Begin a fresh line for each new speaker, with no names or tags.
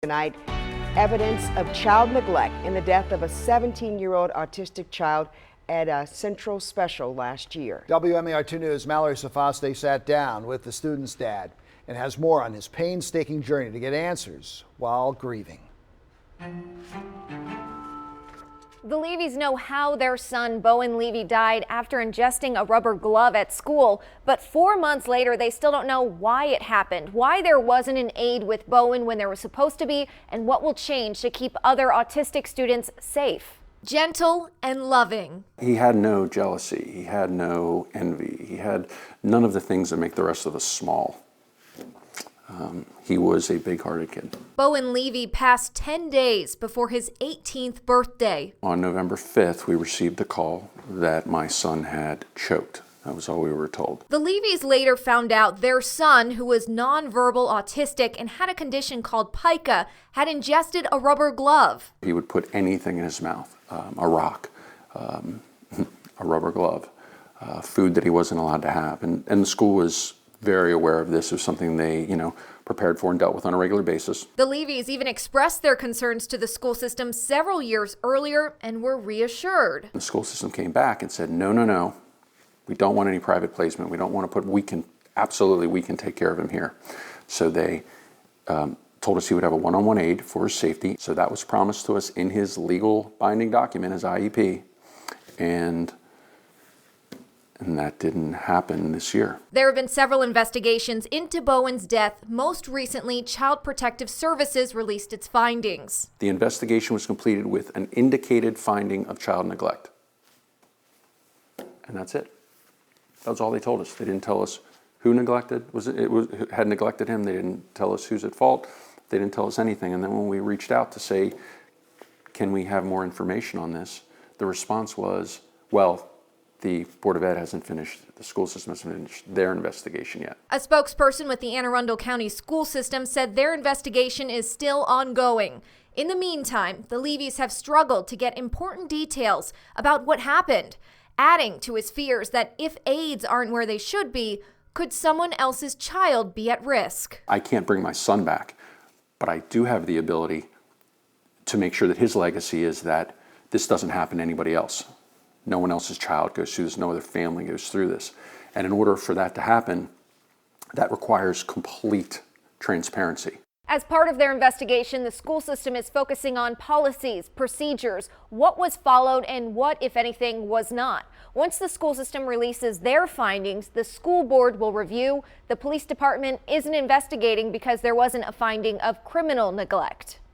Tonight, evidence of child neglect in the death of a 17-year-old autistic child at a Central Special last year.
WMAR 2 News' Mallory Safaste sat down with the student's dad and has more on his painstaking journey to get answers while grieving.
The Levys know how their son, Bowen Levy, died after ingesting a rubber glove at school. But 4 months later, they still don't know why it happened, why there wasn't an aide with Bowen when there was supposed to be, and what will change to keep other autistic students safe. Gentle and loving.
He had no jealousy. He had no envy. He had none of the things that make the rest of us small. He was a big-hearted kid.
Bowen Levy passed 10 days before his 18th birthday.
On November 5th, we received a call that my son had choked. That was all we were told.
The Levys later found out their son, who was nonverbal autistic and had a condition called pica, had ingested a rubber glove.
He would put anything in his mouth, a rock, a rubber glove, food that he wasn't allowed to have. And the school was very aware of this. It was something they, prepared for and dealt with on a regular basis.
The Levys even expressed their concerns to the school system several years earlier and were reassured.
The school system came back and said, no. We don't want any private placement. We don't want to put, we can take care of him here. So they told us he would have a one-on-one aide for his safety. So that was promised to us in his legal binding document, his IEP. And that didn't happen this year.
There have been several investigations into Bowen's death. Most recently, Child Protective Services released its findings.
The investigation was completed with an indicated finding of child neglect. And that's it. That was all they told us. They didn't tell us who had neglected him. They didn't tell us who's at fault. They didn't tell us anything. And then when we reached out to say, can we have more information on this? The response was, well, the Board of Ed hasn't finished, the school system hasn't finished their investigation yet.
A spokesperson with the Anne Arundel County School System said their investigation is still ongoing. In the meantime, the Levys have struggled to get important details about what happened, adding to his fears that if aides aren't where they should be, could someone else's child be at risk?
I can't bring my son back, but I do have the ability to make sure that his legacy is that this doesn't happen to anybody else. No one else's child goes through this, no other family goes through this. And in order for that to happen, that requires complete transparency.
As part of their investigation, the school system is focusing on policies, procedures, what was followed and what, if anything, was not. Once the school system releases their findings, the school board will review. The police department isn't investigating because there wasn't a finding of criminal neglect.